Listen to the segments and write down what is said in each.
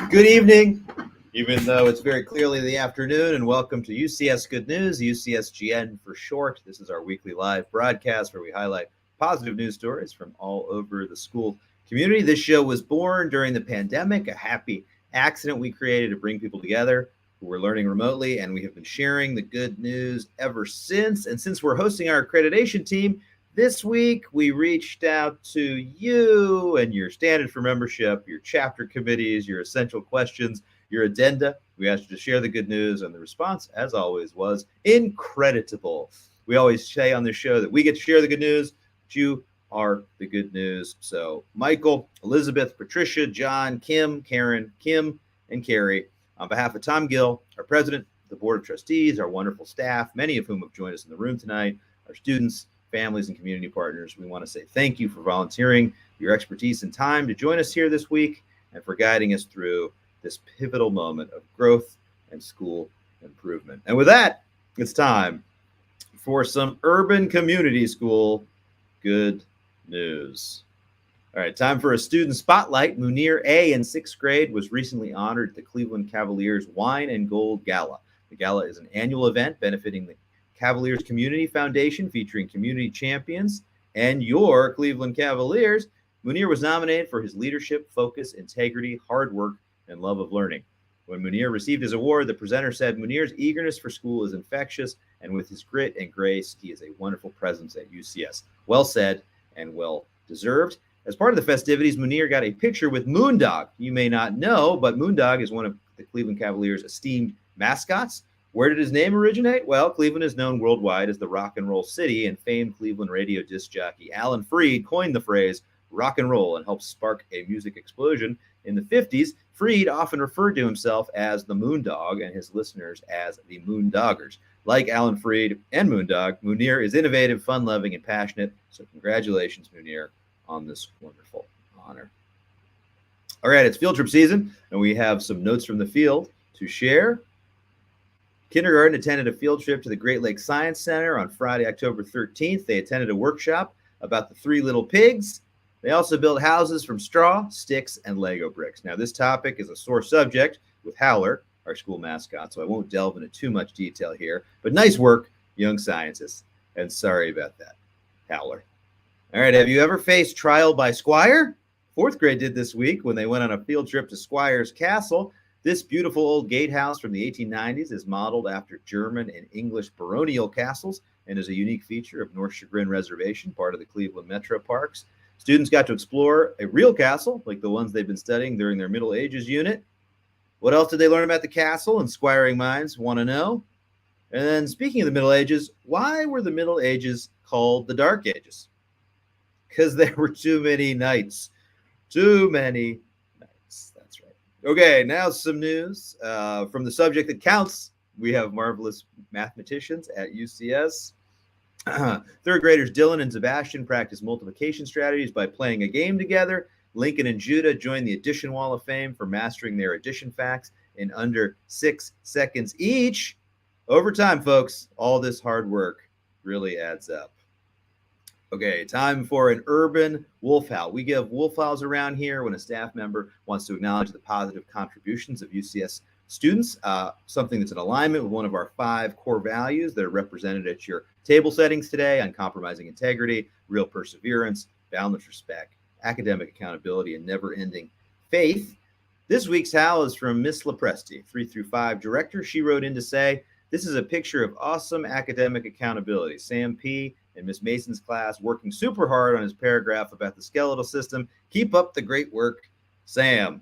Good evening, even though it's very clearly the afternoon, and welcome to UCS Good News, UCSGN for short. This is our weekly live broadcast where we highlight positive news stories from all over the school community. This show was born during the pandemic, a happy accident we created to bring people together who were learning remotely, and we have been sharing the good news ever since. And since we're hosting our accreditation team, this week, we reached out to you and your standard for membership, your chapter committees, your essential questions, your addenda. We asked you to share the good news, and the response, as always, was incredible. We always say on this show that we get to share the good news, but you are the good news. So Michael, Elizabeth, Patricia, John, Kim, Karen, Kim, and Carrie, on behalf of Tom Gill, our president, the board of trustees, our wonderful staff, many of whom have joined us in the room tonight, our students, families, and community partners, we want to say thank you for volunteering your expertise and time to join us here this week and for guiding us through this pivotal moment of growth and school improvement. And with that, it's time for some urban community school good news. All right, time for a student spotlight. Munir A. in 6th grade was recently honored at the Cleveland Cavaliers Wine and Gold Gala. The gala is an annual event benefiting the Cavaliers Community Foundation, featuring community champions and your Cleveland Cavaliers. Munir was nominated for his leadership, focus, integrity, hard work, and love of learning. When Munir received his award, the presenter said, "Munir's eagerness for school is infectious, and with his grit and grace, he is a wonderful presence at UCS." Well said and well deserved. As part of the festivities, Munir got a picture with Moondog. You may not know, but Moondog is one of the Cleveland Cavaliers' esteemed mascots. Where did his name originate? Well, Cleveland is known worldwide as the rock and roll city, and famed Cleveland radio disc jockey Alan Freed coined the phrase rock and roll and helped spark a music explosion. In the 50s, Freed often referred to himself as the Moondog and his listeners as the Moondoggers. Like Alan Freed and Moondog, Munir is innovative, fun-loving, and passionate, so congratulations, Munir, on this wonderful honor. All right, it's field trip season, and we have some notes from the field to share. Kindergarten attended a field trip to the Great Lakes Science Center on Friday, October 13th. They attended a workshop about the 3 little pigs. They also built houses from straw, sticks, and Lego bricks. Now, this topic is a sore subject with Howler, our school mascot, so I won't delve into too much detail here. But nice work, young scientists. And sorry about that, Howler. All right, have you ever faced trial by squire? 4th grade did this week when they went on a field trip to Squire's Castle. This beautiful old gatehouse from the 1890s is modeled after German and English baronial castles and is a unique feature of North Chagrin Reservation, part of the Cleveland Metro Parks. Students got to explore a real castle, like the ones they've been studying during their Middle Ages unit. What else did they learn about the castle? Inquiring minds want to know. And then, speaking of the Middle Ages, why were the Middle Ages called the Dark Ages? Because there were too many nights. Too many nights. That's right. Okay, now some news from the subject that counts. We have marvelous mathematicians at UCS. 3rd graders Dylan and Sebastian practice multiplication strategies by playing a game together. Lincoln and Judah joined the Addition Wall of Fame for mastering their addition facts in under 6 seconds each. Over time, folks, all this hard work really adds up. Okay, time for an urban wolf howl. We give wolf howls around here when a staff member wants to acknowledge the positive contributions of UCS students, something that's in alignment with one of our 5 core values that are represented at your table settings today: uncompromising integrity, real perseverance, boundless respect, academic accountability, and never-ending faith. This week's howl is from Miss Lepresti, 3 through 5 director. She wrote in to say, "This is a picture of awesome academic accountability. Sam P. in Miss Mason's class working super hard on his paragraph about the skeletal system. Keep up the great work, Sam."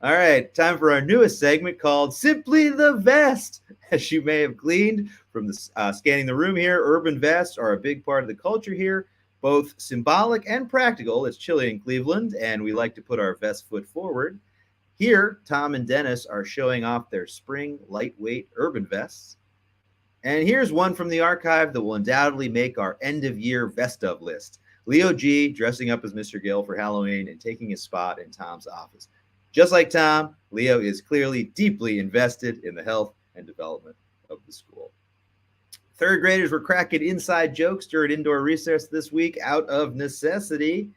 All right, time for our newest segment called Simply the Vest. As you may have gleaned from the scanning the room here, urban vests are a big part of the culture here, both symbolic and practical. It's chilly in Cleveland, and we like to put our best foot forward. Here, Tom and Dennis are showing off their spring lightweight urban vests. And here's one from the archive that will undoubtedly make our end-of-year vest of list. Leo G. dressing up as Mr. Gill for Halloween and taking his spot in Tom's office. Just like Tom, Leo is clearly deeply invested in the health and development of the school. 3rd graders were cracking inside jokes during indoor recess this week out of necessity.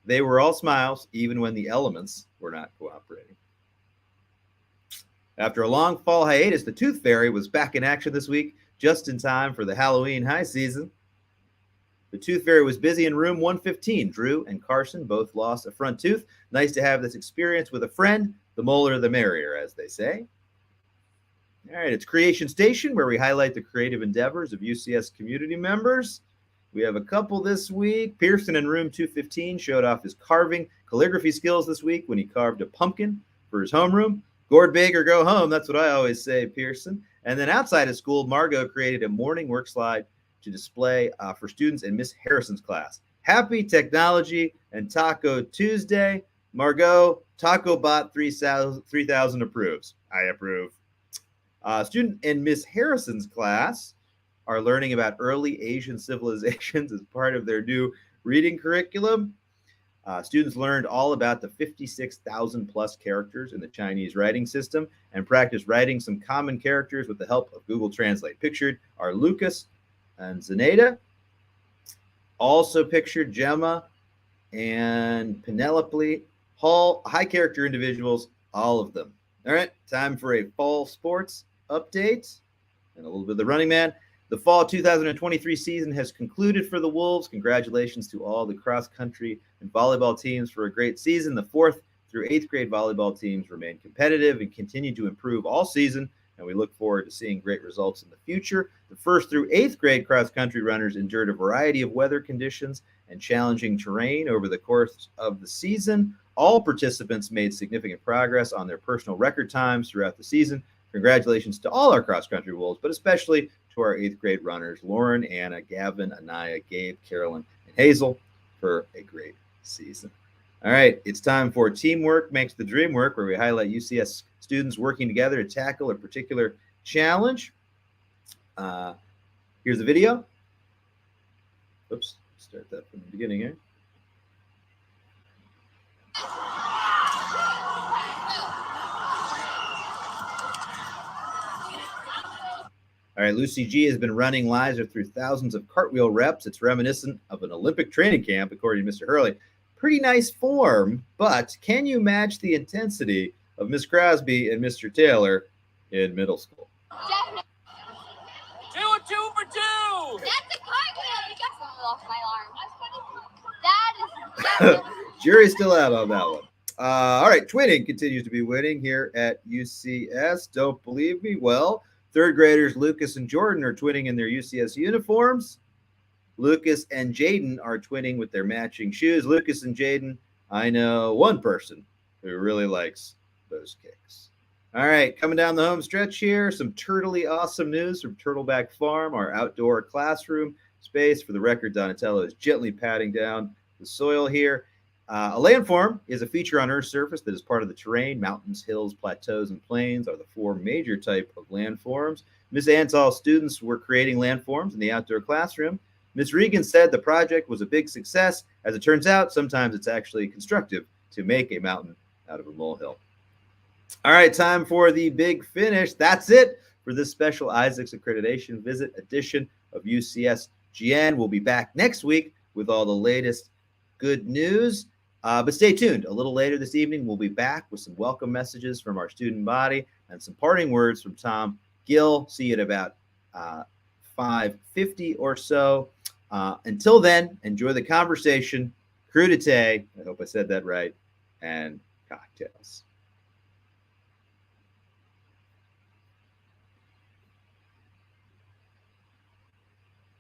They were all smiles, even when the elements were not cooperating. After a long fall hiatus, the Tooth Fairy was back in action this week, just in time for the Halloween high season. The Tooth Fairy was busy in room 115. Drew and Carson both lost a front tooth. Nice to have this experience with a friend. The molar the merrier, as they say. All right, it's Creation Station, where we highlight the creative endeavors of UCS community members. We have a couple this week. Pearson in room 215 showed off his carving calligraphy skills this week when he carved a pumpkin for his homeroom. Gourd big or go home. That's what I always say, Pearson. And then outside of school, Margot created a morning work slide to display for students in Miss Harrison's class. Happy Technology and Taco Tuesday. Margot, Taco Bot 3000 approves. I approve. Student in Miss Harrison's class are learning about early Asian civilizations as part of their new reading curriculum. Students learned all about the 56,000 plus characters in the Chinese writing system and practiced writing some common characters with the help of Google Translate. Pictured are Lucas and Zenaida. Also pictured Gemma and Penelope. Hall, high character individuals, all of them. All right, time for a fall sports update and a little bit of the running man. The fall 2023 season has concluded for the Wolves. Congratulations to all the cross country and volleyball teams for a great season. The 4th through 8th grade volleyball teams remain competitive and continue to improve all season, and we look forward to seeing great results in the future. The 1st through 8th grade cross country runners endured a variety of weather conditions and challenging terrain over the course of the season. All participants made significant progress on their personal record times throughout the season. Congratulations to all our cross country Wolves, but especially to our 8th grade runners, Lauren, Anna, Gavin, Anaya, Gabe, Carolyn, and Hazel, for a great season. All right, it's time for Teamwork Makes the Dream Work, where we highlight UCS students working together to tackle a particular challenge. Here's the video. Oops, start that from the beginning here. All right, Lucy G has been running Liza through thousands of cartwheel reps. It's reminiscent of an Olympic training camp, according to Mr. Hurley. Pretty nice form, but can you match the intensity of Miss Crosby and Mr. Taylor in middle school? Definitely. 2 for 2. That's a cartwheel. You got something off my arm. That is Jury's still out on that one. All right, twinning continues to be winning here at UCS. Don't believe me? Well, 3rd graders Lucas and Jordan are twinning in their UCS uniforms. Lucas and Jaden are twinning with their matching shoes. Lucas and Jaden, I know one person who really likes those kicks. All right, coming down the home stretch here, some turtly awesome news from Turtleback Farm, our outdoor classroom space. For the record, Donatello is gently patting down the soil here. A landform is a feature on Earth's surface that is part of the terrain. Mountains, hills, plateaus, and plains are the 4 major type of landforms. Ms. Antal's students were creating landforms in the outdoor classroom. Ms. Regan said the project was a big success. As it turns out, sometimes it's actually constructive to make a mountain out of a molehill. All right, time for the big finish. That's it for this special ISACS accreditation visit edition of UCSGN. We'll be back next week with all the latest good news. But stay tuned. A little later this evening, we'll be back with some welcome messages from our student body and some parting words from Tom Gill. See you at about 5:50 or so. Until then, enjoy the conversation. Crudité, I hope I said that right, and cocktails.